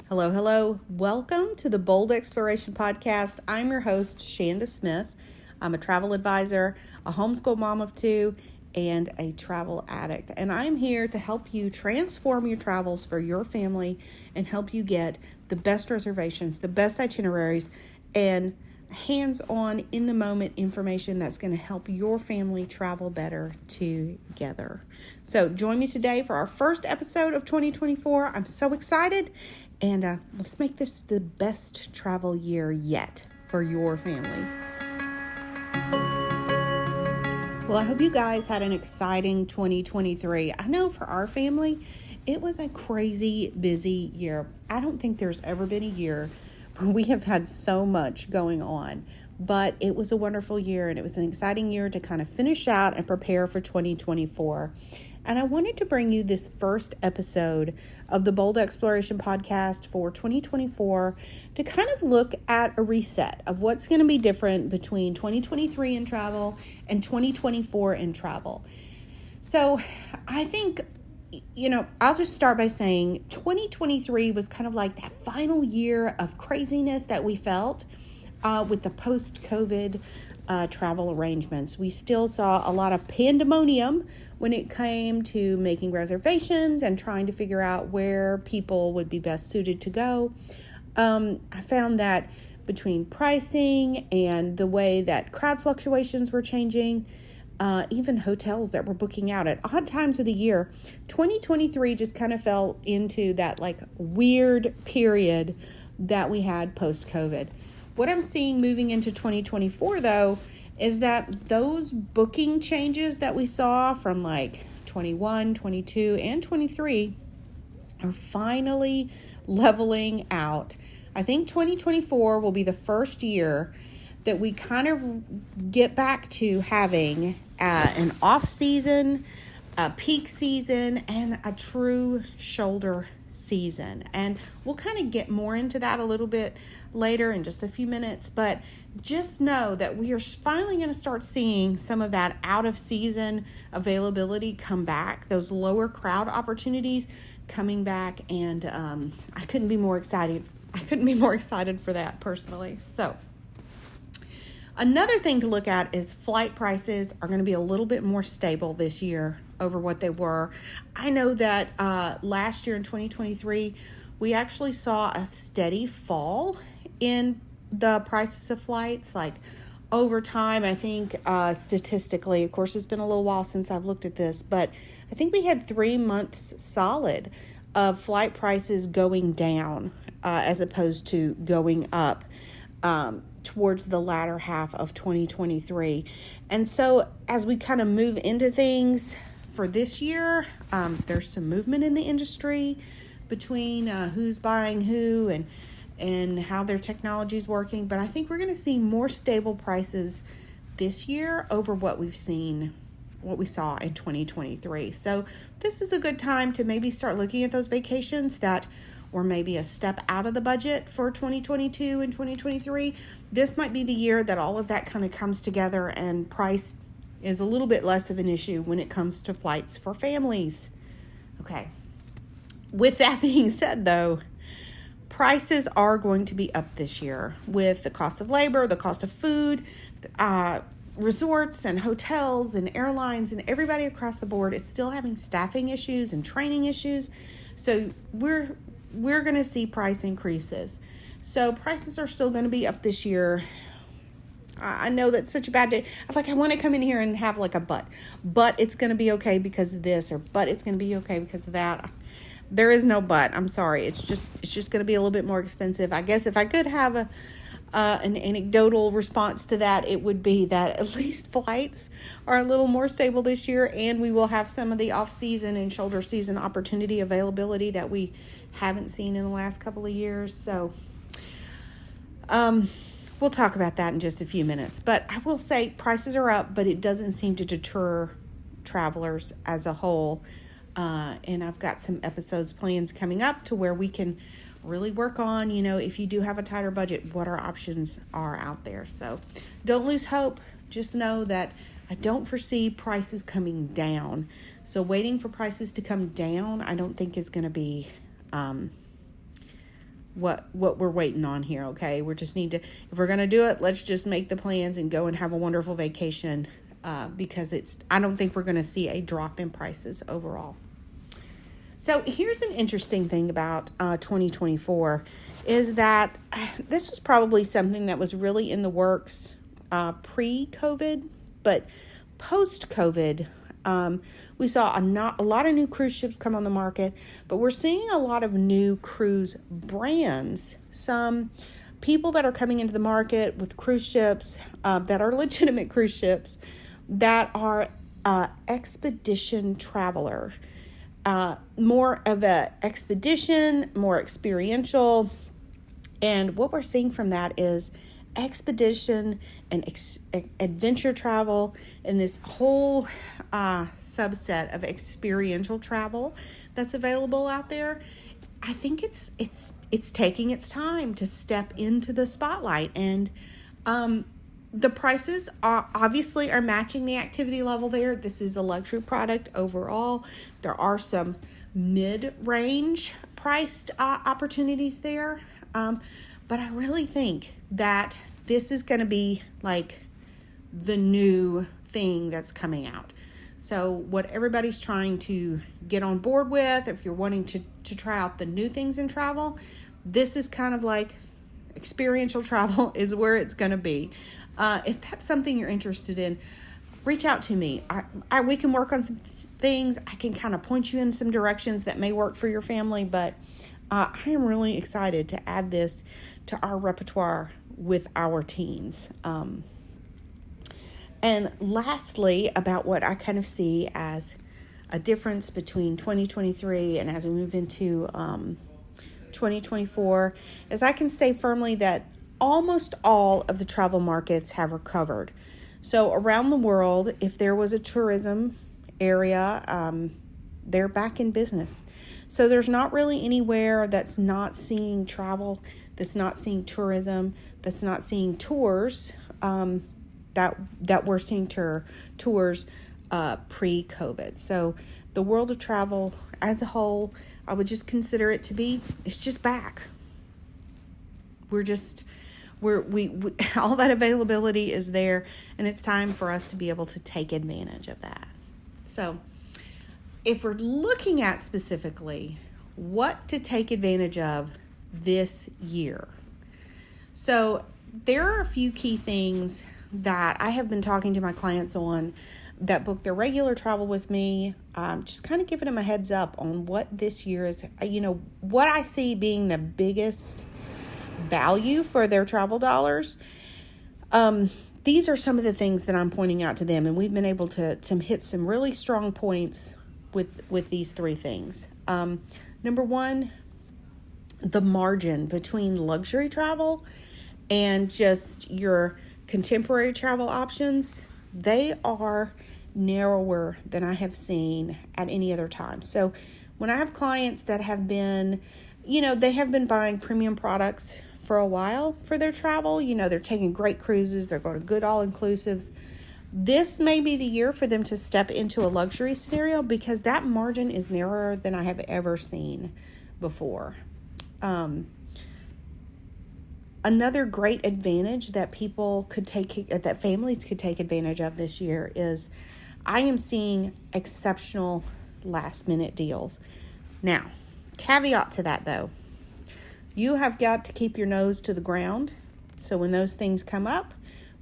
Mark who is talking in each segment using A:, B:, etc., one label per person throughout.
A: Hello, hello. Welcome to the Bold Exploration Podcast. I'm your host, Shanda Smith. I'm a travel advisor, a homeschool mom of two, and a travel addict. And I'm here to help you transform your travels for your family and help you get the best reservations, the best itineraries, and hands-on, in-the-moment information that's going to help your family travel better together. So join me today for our first episode of 2024. I'm so excited. And let's make this the best travel year yet for your family. Well, I hope you guys had an exciting 2023. I know for our family, it was a crazy busy year. I don't think there's ever been a year where we have had so much going on. But it was a wonderful year, and it was an exciting year to kind of finish out and prepare for 2024. And I wanted to bring you this first episode of the Bold Exploration Podcast for 2024 to kind of look at a reset of what's going to be different between 2023 in travel and 2024 in travel. So I think, I'll just start by saying 2023 was kind of like that final year of craziness that we felt with the post-COVID travel arrangements. We still saw a lot of pandemonium when it came to making reservations and trying to figure out where people would be best suited to go. I found that between pricing and the way that crowd fluctuations were changing, even hotels that were booking out at odd times of the year, 2023 just kind of fell into that like weird period that we had post-COVID. What I'm seeing moving into 2024, though, is that those booking changes that we saw from like 21, 22, and 23 are finally leveling out. I think 2024 will be the first year that we kind of get back to having an off season, a peak season, and a true shoulder season. And we'll kind of get more into that a little bit later in just a few minutes, but just know that we are finally going to start seeing some of that out of season availability come back, those lower crowd opportunities coming back, and I couldn't be more excited for that personally. So another thing to look at is flight prices are going to be a little bit more stable this year over what they were. I know that last year in 2023, we actually saw a steady fall in the prices of flights, like over time. I think statistically, of course, it's been a little while since I've looked at this, but I think we had 3 months solid of flight prices going down as opposed to going up towards the latter half of 2023. And so as we kind of move into things for this year, there's some movement in the industry between who's buying who and how their technology is working. But I think we're going to see more stable prices this year over what we saw in 2023. So this is a good time to maybe start looking at those vacations that were maybe a step out of the budget for 2022 and 2023. This might be the year that all of that kind of comes together and price is a little bit less of an issue when it comes to flights for families. Okay. With that being said, though, prices are going to be up this year with the cost of labor, the cost of food, resorts and hotels and airlines, and everybody across the board is still having staffing issues and training issues. So we're going to see price increases. So prices are still going to be up this year. I know that's such a bad day. I want to come in here and have like a but it's going to be okay because of this, or but it's going to be okay because of that. There is no but. I'm sorry. It's just going to be a little bit more expensive. I guess if I could have an anecdotal response to that, it would be that at least flights are a little more stable this year, and we will have some of the off-season and shoulder season opportunity availability that we haven't seen in the last couple of years. So we'll talk about that in just a few minutes. But I will say prices are up, but it doesn't seem to deter travelers as a whole. And I've got some plans coming up to where we can really work on, if you do have a tighter budget, what our options are out there. So don't lose hope. Just know that I don't foresee prices coming down. So waiting for prices to come down, I don't think is going to be what we're waiting on here. Okay, we just need to, if we're going to do it, let's just make the plans and go and have a wonderful vacation, because I don't think we're going to see a drop in prices overall. So here's an interesting thing about 2024 is that this was probably something that was really in the works pre-COVID, but post-COVID, we saw a lot of new cruise ships come on the market, but we're seeing a lot of new cruise brands. Some people that are coming into the market with cruise ships that are legitimate cruise ships that are expedition traveler. More of a expedition, more experiential. And what we're seeing from that is expedition and adventure travel and this whole subset of experiential travel that's available out there. I think it's taking its time to step into the spotlight, and the prices obviously are matching the activity level there. This is a luxury product overall. There are some mid-range priced opportunities there. But I really think that this is going to be like the new thing that's coming out. So what everybody's trying to get on board with, if you're wanting to try out the new things in travel, this is kind of like experiential travel is where it's going to be. If that's something you're interested in, reach out to me. We can work on some things. I can kind of point you in some directions that may work for your family, but I am really excited to add this to our repertoire with our teens. And lastly, about what I kind of see as a difference between 2023 and as we move into 2024, is I can say firmly that almost all of the travel markets have recovered. So around the world, if there was a tourism area, they're back in business. So there's not really anywhere that's not seeing travel, that's not seeing tourism, that's not seeing tours, that we're seeing tours pre-COVID. So the world of travel as a whole, I would just consider it to be, it's just back. We all that availability is there, and it's time for us to be able to take advantage of that. So if we're looking at specifically what to take advantage of this year, so there are a few key things that I have been talking to my clients on that book their regular travel with me, just kind of giving them a heads up on what this year is, what I see being the biggest value for their travel dollars. These are some of the things that I'm pointing out to them, and we've been able to hit some really strong points with these three things. Number one, the margin between luxury travel and just your contemporary travel options, they are narrower than I have seen at any other time. So when I have clients that have been, they have been buying premium products for a while for their travel, they're taking great cruises, they're going to good all-inclusives. This may be the year for them to step into a luxury scenario because that margin is narrower than I have ever seen before. Another great advantage that that families could take advantage of this year is I am seeing exceptional last-minute deals. Now, caveat to that though, you have got to keep your nose to the ground. So when those things come up,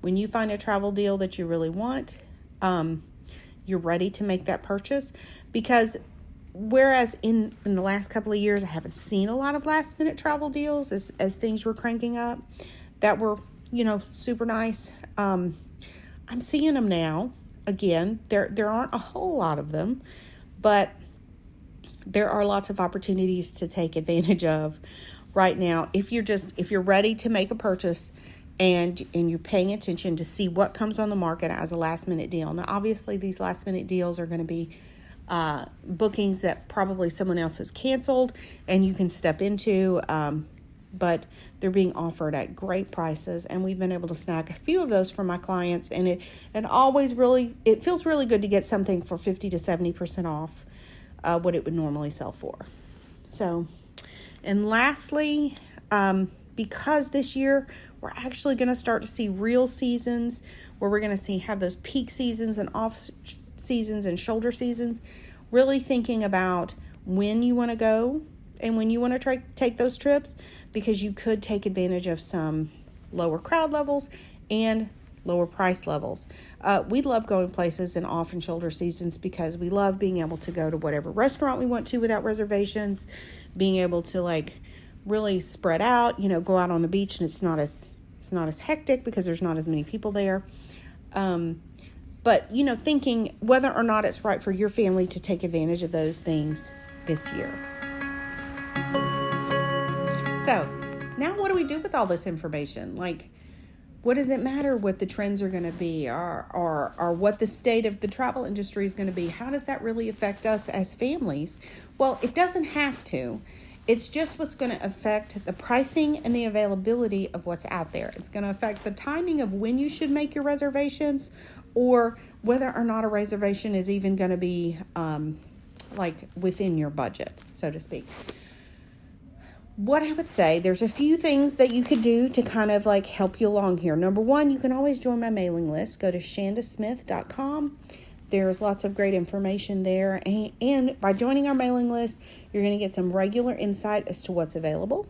A: when you find a travel deal that you really want, you're ready to make that purchase. Because whereas in the last couple of years, I haven't seen a lot of last minute travel deals as things were cranking up that were, super nice. I'm seeing them now. Again, there aren't a whole lot of them, but there are lots of opportunities to take advantage of right now. If you're ready to make a purchase and you're paying attention to see what comes on the market as a last minute deal. Now, obviously these last minute deals are going to be bookings that probably someone else has canceled and you can step into, but they're being offered at great prices, and we've been able to snag a few of those for my clients, and it feels really good to get something for 50 to 70% off what it would normally sell for. So, and lastly, because this year we're actually going to start to see real seasons where we're going to have those peak seasons and off seasons and shoulder seasons. Really thinking about when you want to go and when you want to take those trips, because you could take advantage of some lower crowd levels and lower price levels. We love going places in off and shoulder seasons because we love being able to go to whatever restaurant we want to without reservations, being able to really spread out, go out on the beach, and it's not as hectic because there's not as many people there. But thinking whether or not it's right for your family to take advantage of those things this year. So now what do we do with all this information? What does it matter what the trends are going to be, or what the state of the travel industry is going to be? How does that really affect us as families? Well, it doesn't have to. It's just what's going to affect the pricing and the availability of what's out there. It's going to affect the timing of when you should make your reservations, or whether or not a reservation is even going to be within your budget, so to speak. What I would say, there's a few things that you could do to kind of help you along here. Number one, you can always join my mailing list. Go to shandasmith.com. There's lots of great information there. And by joining our mailing list, you're going to get some regular insight as to what's available.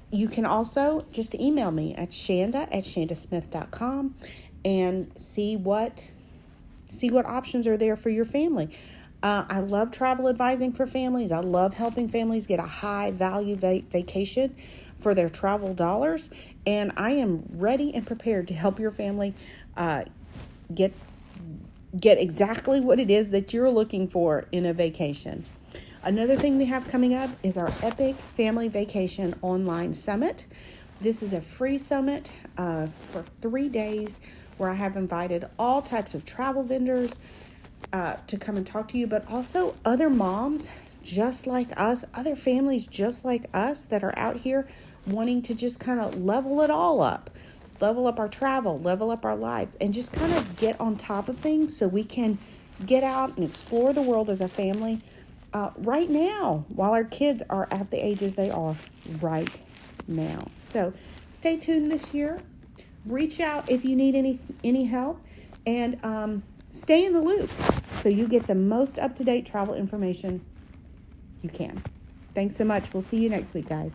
A: You can also just email me at shanda@shandasmith.com and see what options are there for your family. I love travel advising for families. I love helping families get a high value vacation for their travel dollars. And I am ready and prepared to help your family get exactly what it is that you're looking for in a vacation. Another thing we have coming up is our Epic Family Vacation Online Summit. This is a free summit for 3 days where I have invited all types of travel vendors to come and talk to you, but also other moms just like us, other families just like us that are out here wanting to just kind of level it all up, level up our travel, level up our lives, and just kind of get on top of things so we can get out and explore the world as a family right now while our kids are at the ages they are right now. So stay tuned this year. Reach out if you need any help, and stay in the loop so you get the most up-to-date travel information you can. Thanks so much. We'll see you next week, guys.